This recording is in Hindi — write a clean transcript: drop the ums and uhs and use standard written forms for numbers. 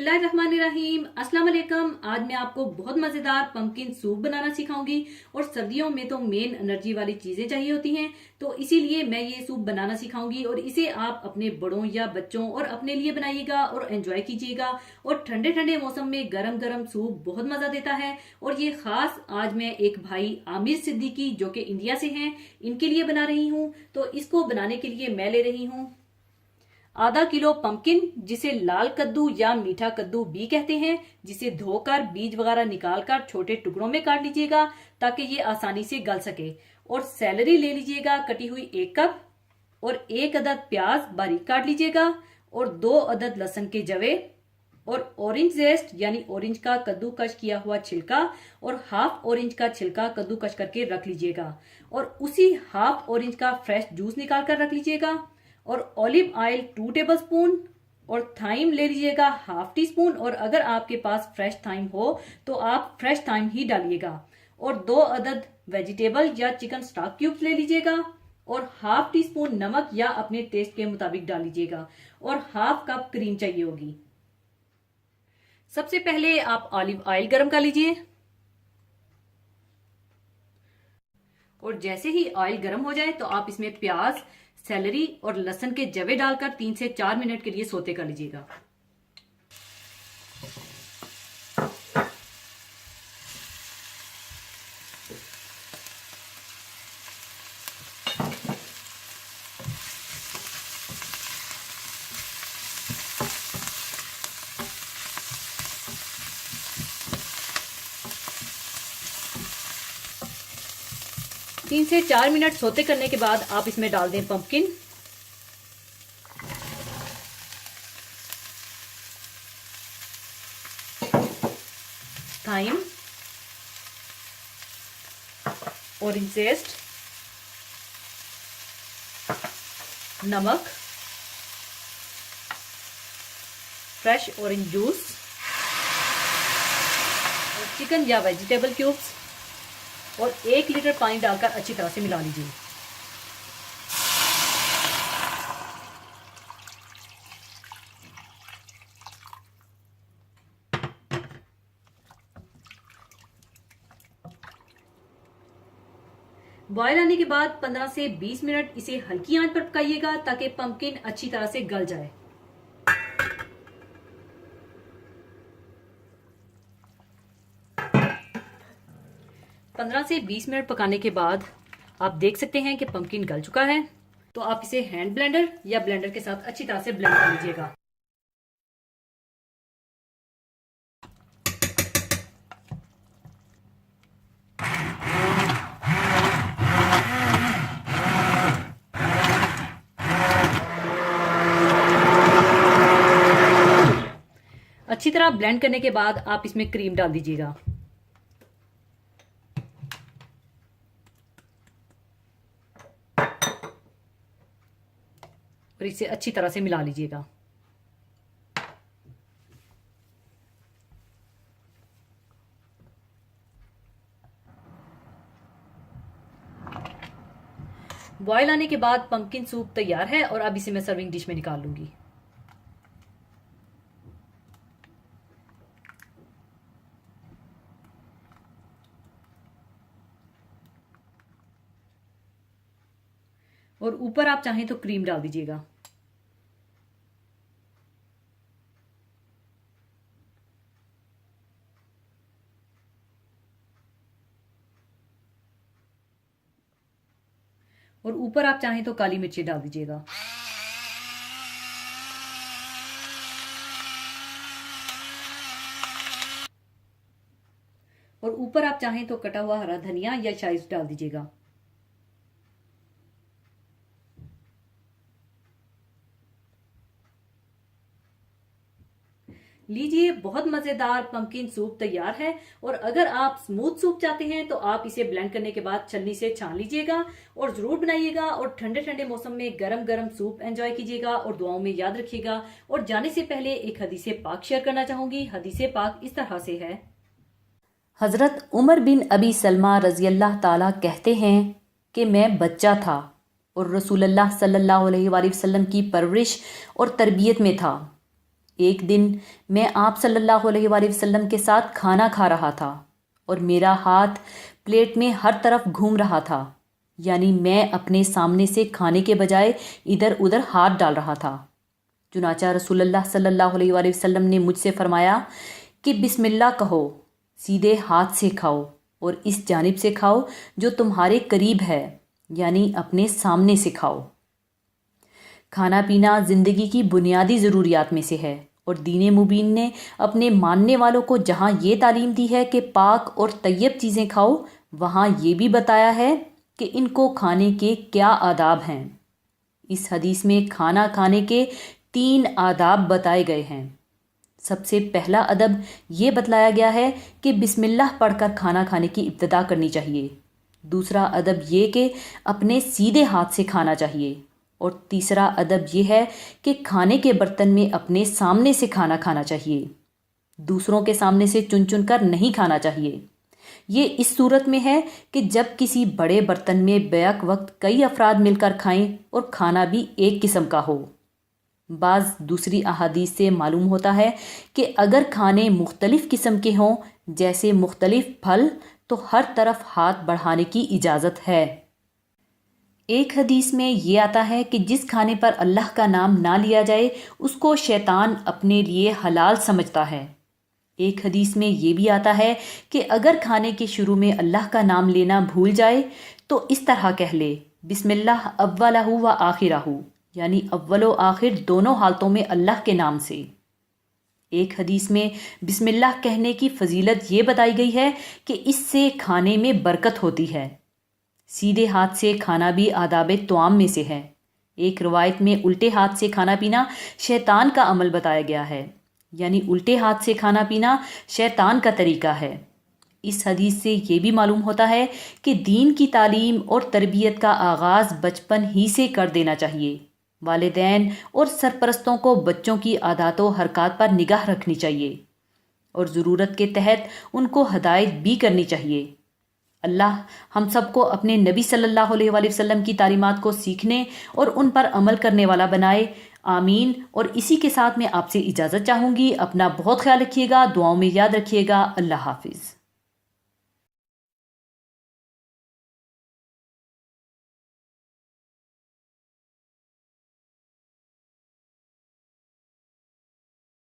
बिस्मिल्लाहिर्रहमानिर्रहीम अस्सलाम वालेकुम। आज मैं आपको बहुत मज़ेदार पंपकिन सूप बनाना सिखाऊंगी। और सर्दियों में तो मेन एनर्जी वाली चीज़ें चाहिए होती हैं, तो इसीलिए मैं ये सूप बनाना सिखाऊंगी। और इसे आप अपने बड़ों या बच्चों और अपने लिए बनाइएगा और एंजॉय कीजिएगा। और ठंडे ठंडे मौसम में गरम गरम सूप बहुत मज़ा देता है। और ये खास आज मैं एक भाई आमिर सिद्दीकी जो कि इंडिया से हैं, इनके लिए बना रही हूँ। तो इसको बनाने के लिए मैं ले रही हूँ आधा किलो पंपकिन, जिसे लाल कद्दू या मीठा कद्दू भी कहते हैं, जिसे धोकर बीज वगैरह निकालकर छोटे टुकड़ों में काट लीजिएगा ताकि ये आसानी से गल सके। और सैलरी ले लीजिएगा कटी हुई 1 कप। और 1 अदद प्याज बारीक काट लीजिएगा। और 2 अदद लहसुन के जवे। और ऑरेंज जेस्ट यानी ऑरेंज का कद्दूकश किया हुआ छिलका और हाफ ऑरेंज का छिलका कद्दूकश करके रख लीजिएगा। और उसी हाफ ऑरेंज का फ्रेश जूस निकाल कर रख लीजिएगा। और ऑलिव ऑयल 2 टेबलस्पून। और थाइम ले लीजिएगा ½ टीस्पून। और अगर आपके पास फ्रेश थाइम हो तो आप फ्रेश थाइम ही डालिएगा। और 2 अदद वेजिटेबल या चिकन स्टॉक क्यूब्स ले लीजिएगा। और ½ टीस्पून नमक या अपने टेस्ट के मुताबिक डाल लीजिएगा। और ½ कप क्रीम चाहिए होगी। सबसे पहले आप ऑलिव ऑयल गरम कर लीजिए। और जैसे ही ऑयल गरम हो जाए तो आप इसमें प्याज, सेलरी और लहसुन के जवे डालकर 3 से 4 मिनट के लिए सौते कर लीजिएगा। तीन से 4 मिनट सौते करने के बाद आप इसमें डाल दें पंपकिन, थाइम, ऑरेंज जेस्ट, नमक, फ्रेश ऑरेंज जूस और चिकन या वेजिटेबल क्यूब्स। और 1 लीटर पानी डालकर अच्छी तरह से मिला लीजिए। बॉयल आने के बाद 15 से 20 मिनट इसे हल्की आंच पर पकाइएगा ताकि पंपकिन अच्छी तरह से गल जाए। पंद्रह से 20 मिनट पकाने के बाद आप देख सकते हैं कि पंपकिन गल चुका है। तो आप इसे हैंड ब्लेंडर या ब्लेंडर के साथ अच्छी तरह से ब्लेंड कर लीजिएगा। अच्छी तरह ब्लेंड करने के बाद आप इसमें क्रीम डाल दीजिएगा। और इसे अच्छी तरह से मिला लीजिएगा। बॉयल आने के बाद पंपकिन सूप तैयार है और अब इसे मैं सर्विंग डिश में निकाल लूंगी। और ऊपर आप चाहें तो क्रीम डाल दीजिएगा। और ऊपर आप चाहें तो काली मिर्ची डाल दीजिएगा। और ऊपर आप चाहें तो कटा हुआ हरा धनिया या शाइज डाल दीजिएगा। लीजिए, बहुत मजेदार पंपकिन सूप तैयार है। और अगर आप स्मूथ सूप चाहते हैं तो आप इसे ब्लेंड करने के बाद छलनी से छान लीजिएगा और जरूर बनाइएगा। और ठंडे ठंडे मौसम में गरम गरम सूप एंजॉय कीजिएगा और दुआओं में याद रखिएगा। और जाने से पहले एक हदीसे पाक शेयर करना चाहूंगी। हदीसे पाक इस तरह से है। हजरत उमर बिन अबी सलमा रजी अल्लाह ताला कहते हैं कि मैं बच्चा था और रसूलुल्लाह सल्लल्लाहु अलैहि वसल्लम की परवरिश और तरबियत में था। एक दिन मैं आप सल्लल्लाहु अलैहि वसल्लम के साथ खाना खा रहा था और मेरा हाथ प्लेट में हर तरफ घूम रहा था, यानी मैं अपने सामने से खाने के बजाय इधर उधर हाथ डाल रहा था। चुनाचा रसूलुल्लाह सल्लल्लाहु अलैहि वसल्लम ने मुझसे फरमाया कि बिस्मिल्लाह कहो, सीधे हाथ से खाओ और इस जानिब से खाओ जो तुम्हारे करीब है, यानी अपने सामने से खाओ। खाना पीना ज़िंदगी की बुनियादी ज़रूरियात में से है और दीन मुबीन ने अपने मानने वालों को जहाँ ये तालीम दी है कि पाक और तैयब चीज़ें खाओ, वहाँ ये भी बताया है कि इनको खाने के क्या आदाब हैं। इस हदीस में खाना खाने के 3 आदाब बताए गए हैं। सबसे पहला अदब ये बतलाया गया है कि बिस्मिल्लाह पढ़कर खाना खाने की इब्तिदा करनी चाहिए। दूसरा अदब ये कि अपने सीधे हाथ से खाना चाहिए और तीसरा अदब ये है कि खाने के बर्तन में अपने सामने से खाना खाना चाहिए, दूसरों के सामने से चुन चुन कर नहीं खाना चाहिए। ये इस सूरत में है कि जब किसी बड़े बर्तन में बैक वक्त कई अफराद मिलकर खाएं और खाना भी एक किस्म का हो। बाज़ दूसरी अहादीस से मालूम होता है कि अगर खाने मुख्तलिफ किस्म के हों, जैसे मुख्तलिफ फल, तो हर तरफ हाथ बढ़ाने की इजाज़त है। एक हदीस में ये आता है कि जिस खाने पर अल्लाह का नाम ना लिया जाए उसको शैतान अपने लिए हलाल समझता है। एक हदीस में ये भी आता है कि अगर खाने के शुरू में अल्लाह का नाम लेना भूल जाए तो इस तरह कह ले, बिस्मिल्लाह अव्वलहु व आखिरहु, यानी अव्वलो आखिर दोनों हालतों में अल्लाह के नाम से। एक हदीस में बिस्मिल्लाह कहने की फजीलत ये बताई गई है कि इससे खाने में बरकत होती है। सीधे हाथ से खाना भी आदाब तवाम में से है। एक रवायत में उल्टे हाथ से खाना पीना शैतान का अमल बताया गया है, यानी उल्टे हाथ से खाना पीना शैतान का तरीका है। इस हदीस से ये भी मालूम होता है कि दीन की तालीम और तरबियत का आगाज़ बचपन ही से कर देना चाहिए। वालिदैन और सरपरस्तों को बच्चों की आदतों हरकत पर निगाह रखनी चाहिए और ज़रूरत के तहत उनको हदायत भी करनी चाहिए। अल्लाह हम सबको अपने नबी सल्लल्लाहु अलैहि वसल्लम की तालीमात को सीखने और उन पर अमल करने वाला बनाए। आमीन। और इसी के साथ मैं आपसे इजाज़त चाहूँगी। अपना बहुत ख्याल रखिएगा, दुआओं में याद रखिएगा। अल्लाह हाफिज़।